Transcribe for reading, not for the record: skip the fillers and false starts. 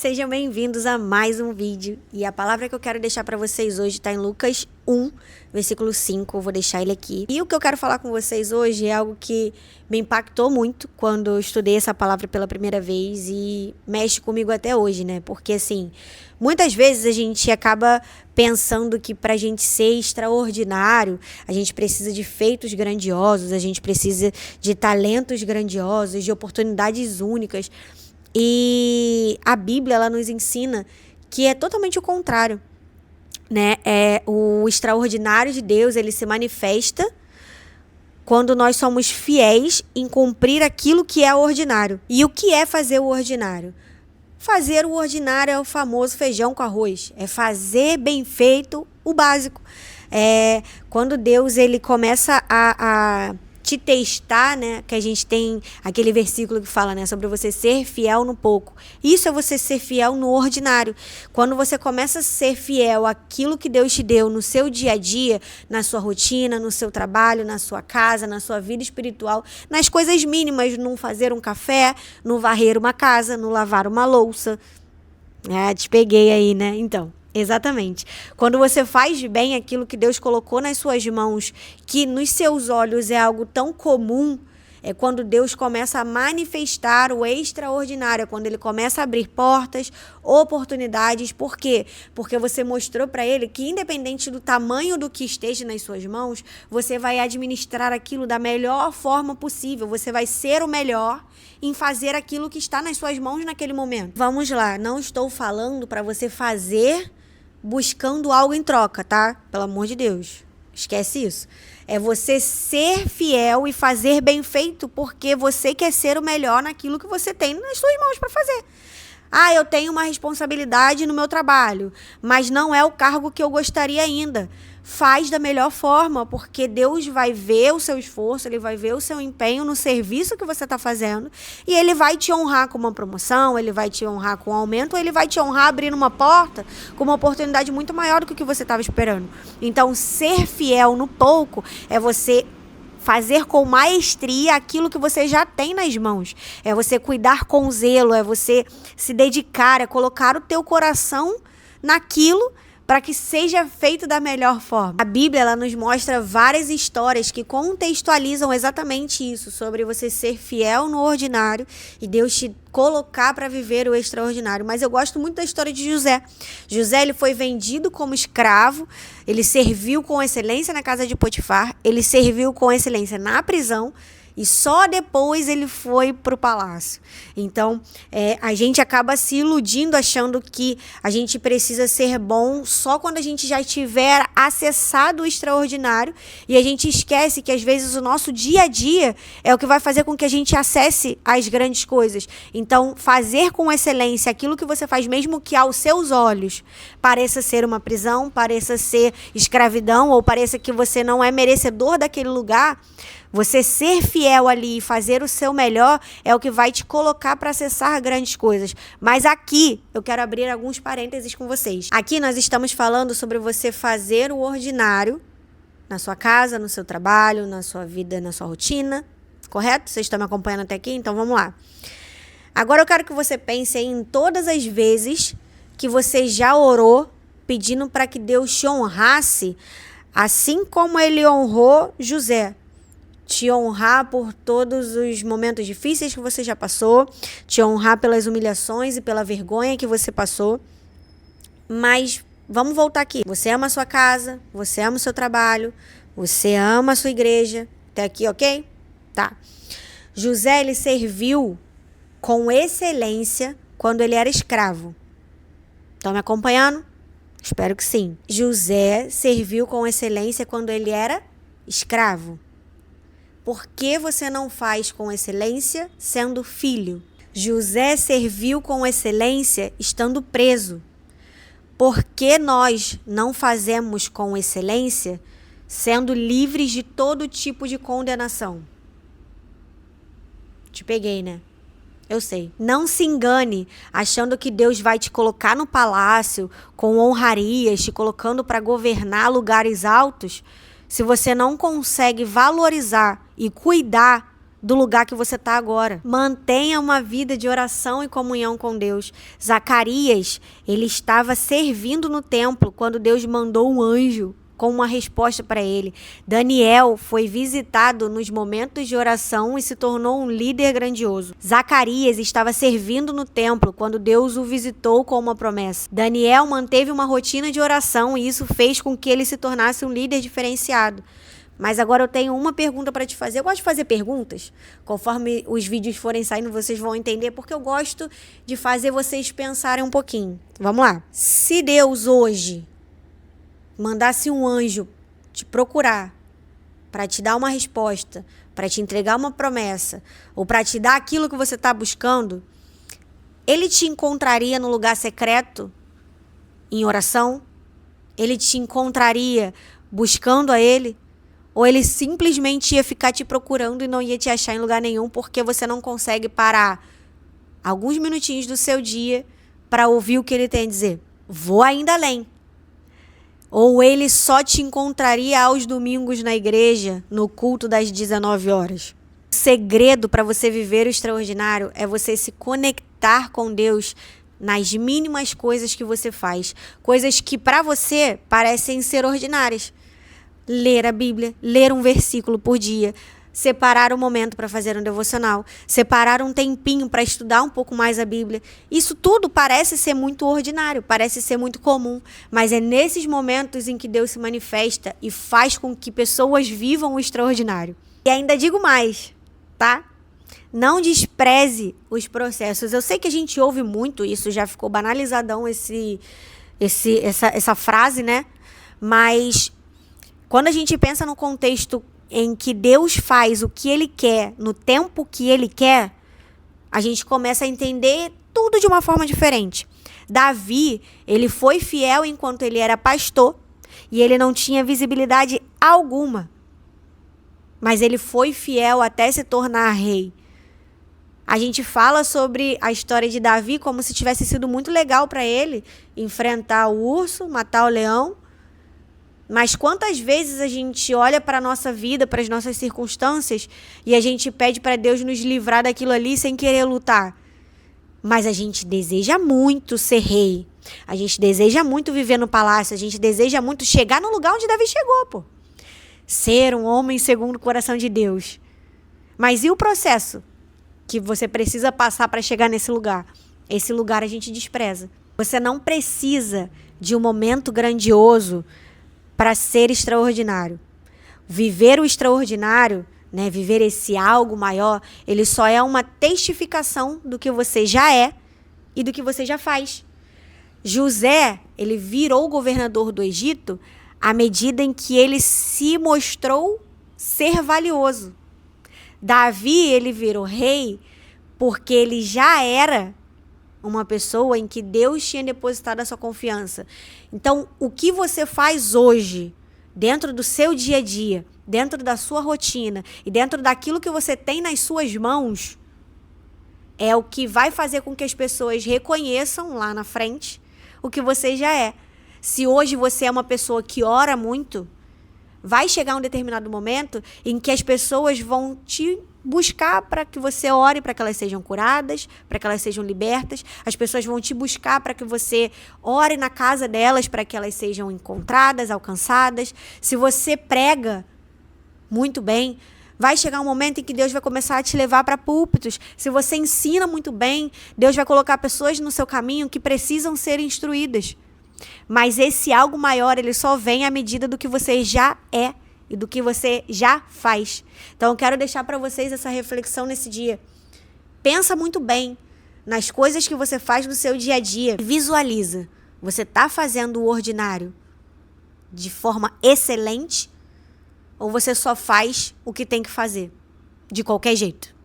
Sejam bem-vindos a mais um vídeo, e a palavra que eu quero deixar para vocês hoje está em Lucas 1, versículo 5, eu vou deixar ele aqui. E o que eu quero falar com vocês hoje é algo que me impactou muito quando eu estudei essa palavra pela primeira vez e mexe comigo até hoje, né? Porque assim, muitas vezes a gente acaba pensando que para a gente ser extraordinário, a gente precisa de feitos grandiosos, a gente precisa de talentos grandiosos, de oportunidades únicas. E a Bíblia, ela nos ensina que é totalmente o contrário, né? O extraordinário de Deus, ele se manifesta quando nós somos fiéis em cumprir aquilo que é ordinário. E o que é fazer o ordinário? Fazer o ordinário é o famoso feijão com arroz. É fazer bem feito o básico. Quando Deus ele começa a te testar, né? Que a gente tem aquele versículo que fala, né? Sobre você ser fiel no pouco. Isso é você ser fiel no ordinário. Quando você começa a ser fiel àquilo que Deus te deu no seu dia a dia, na sua rotina, no seu trabalho, na sua casa, na sua vida espiritual, nas coisas mínimas, no fazer um café, no varrer uma casa, no lavar uma louça. Te peguei aí, né? Então, exatamente. Quando você faz bem aquilo que Deus colocou nas suas mãos, que nos seus olhos é algo tão comum, é quando Deus começa a manifestar o extraordinário, é quando Ele começa a abrir portas, oportunidades. Por quê? Porque você mostrou para Ele que, independente do tamanho do que esteja nas suas mãos, você vai administrar aquilo da melhor forma possível. Você vai ser o melhor em fazer aquilo que está nas suas mãos naquele momento. Vamos lá, não estou falando para você fazer buscando algo em troca, tá? Pelo amor de Deus. Esquece isso. É você ser fiel e fazer bem feito porque você quer ser o melhor naquilo que você tem nas suas mãos para fazer. Eu tenho uma responsabilidade no meu trabalho, mas não é o cargo que eu gostaria ainda. Faz da melhor forma, porque Deus vai ver o seu esforço, Ele vai ver o seu empenho no serviço que você está fazendo, e Ele vai te honrar com uma promoção, Ele vai te honrar com um aumento, Ele vai te honrar abrindo uma porta com uma oportunidade muito maior do que o que você estava esperando. Então, ser fiel no pouco é você fazer com maestria aquilo que você já tem nas mãos. É você cuidar com zelo, é você se dedicar, é colocar o teu coração naquilo para que seja feito da melhor forma. A Bíblia, ela nos mostra várias histórias que contextualizam exatamente isso, sobre você ser fiel no ordinário e Deus te colocar para viver o extraordinário. Mas eu gosto muito da história de José. José, ele foi vendido como escravo, ele serviu com excelência na casa de Potifar, ele serviu com excelência na prisão, e só depois ele foi para o palácio. Então, a gente acaba se iludindo achando que a gente precisa ser bom só quando a gente já tiver acessado o extraordinário. E a gente esquece que, às vezes, o nosso dia a dia é o que vai fazer com que a gente acesse as grandes coisas. Então, fazer com excelência aquilo que você faz, mesmo que aos seus olhos pareça ser uma prisão, pareça ser escravidão, ou pareça que você não é merecedor daquele lugar, você ser fiel ali e fazer o seu melhor é o que vai te colocar para acessar grandes coisas. Mas aqui eu quero abrir alguns parênteses com vocês. Aqui nós estamos falando sobre você fazer o ordinário na sua casa, no seu trabalho, na sua vida, na sua rotina. Correto? Vocês estão me acompanhando até aqui? Então vamos lá. Agora eu quero que você pense em todas as vezes que você já orou pedindo para que Deus te honrasse, assim como Ele honrou José. Te honrar por todos os momentos difíceis que você já passou, te honrar pelas humilhações e pela vergonha que você passou. Mas vamos voltar aqui. Você ama a sua casa, você ama o seu trabalho, você ama a sua igreja. Até aqui, ok? Tá. José, ele serviu com excelência quando ele era escravo. Estão me acompanhando? Espero que sim. José serviu com excelência quando ele era escravo. Por que você não faz com excelência sendo filho? José serviu com excelência estando preso. Por que nós não fazemos com excelência sendo livres de todo tipo de condenação? Te peguei, né? Eu sei. Não se engane achando que Deus vai te colocar no palácio com honrarias, te colocando para governar lugares altos, se você não consegue valorizar e cuidar do lugar que você está agora. Mantenha uma vida de oração e comunhão com Deus. Zacarias, ele estava servindo no templo quando Deus mandou um anjo com uma resposta para ele. Daniel foi visitado nos momentos de oração e se tornou um líder grandioso. Zacarias estava servindo no templo quando Deus o visitou com uma promessa. Daniel manteve uma rotina de oração e isso fez com que ele se tornasse um líder diferenciado. Mas agora eu tenho uma pergunta para te fazer. Eu gosto de fazer perguntas. Conforme os vídeos forem saindo, vocês vão entender, porque eu gosto de fazer vocês pensarem um pouquinho. Vamos lá. Se Deus hoje mandasse um anjo te procurar para te dar uma resposta, para te entregar uma promessa, ou para te dar aquilo que você está buscando, ele te encontraria no lugar secreto, em oração? Ele te encontraria buscando a ele? Ou ele simplesmente ia ficar te procurando e não ia te achar em lugar nenhum porque você não consegue parar alguns minutinhos do seu dia para ouvir o que ele tem a dizer? Vou ainda além. Ou ele só te encontraria aos domingos na igreja, no culto das 19 horas? O segredo para você viver o extraordinário é você se conectar com Deus nas mínimas coisas que você faz. Coisas que para você parecem ser ordinárias. Ler a Bíblia, ler um versículo por dia, separar um momento para fazer um devocional, separar um tempinho para estudar um pouco mais a Bíblia. Isso tudo parece ser muito ordinário, parece ser muito comum, mas é nesses momentos em que Deus se manifesta e faz com que pessoas vivam o extraordinário. E ainda digo mais, tá? Não despreze os processos. Eu sei que a gente ouve muito isso, já ficou banalizadão essa frase, né? Mas quando a gente pensa no contexto em que Deus faz o que Ele quer, no tempo que Ele quer, a gente começa a entender tudo de uma forma diferente. Davi, ele foi fiel enquanto ele era pastor e ele não tinha visibilidade alguma. Mas ele foi fiel até se tornar rei. A gente fala sobre a história de Davi como se tivesse sido muito legal para ele enfrentar o urso, matar o leão. Mas quantas vezes a gente olha para a nossa vida, para as nossas circunstâncias, e a gente pede para Deus nos livrar daquilo ali sem querer lutar? Mas a gente deseja muito ser rei. A gente deseja muito viver no palácio. A gente deseja muito chegar no lugar onde Davi chegou, pô. Ser um homem segundo o coração de Deus. Mas e o processo que você precisa passar para chegar nesse lugar? Esse lugar a gente despreza. Você não precisa de um momento grandioso para ser extraordinário. Viver o extraordinário, né, viver esse algo maior, ele só é uma testificação do que você já é e do que você já faz. José, ele virou governador do Egito à medida em que ele se mostrou ser valioso. Davi, ele virou rei porque ele já era uma pessoa em que Deus tinha depositado a sua confiança. Então, o que você faz hoje, dentro do seu dia a dia, dentro da sua rotina e dentro daquilo que você tem nas suas mãos, é o que vai fazer com que as pessoas reconheçam lá na frente o que você já é. Se hoje você é uma pessoa que ora muito, vai chegar um determinado momento em que as pessoas vão te buscar para que você ore, para que elas sejam curadas, para que elas sejam libertas. As pessoas vão te buscar para que você ore na casa delas, para que elas sejam encontradas, alcançadas. Se você prega muito bem, vai chegar um momento em que Deus vai começar a te levar para púlpitos. Se você ensina muito bem, Deus vai colocar pessoas no seu caminho que precisam ser instruídas. Mas esse algo maior, ele só vem à medida do que você já é e do que você já faz. Então eu quero deixar para vocês essa reflexão nesse dia. Pensa muito bem nas coisas que você faz no seu dia a dia. Visualiza. Você está fazendo o ordinário de forma excelente ou você só faz o que tem que fazer de qualquer jeito?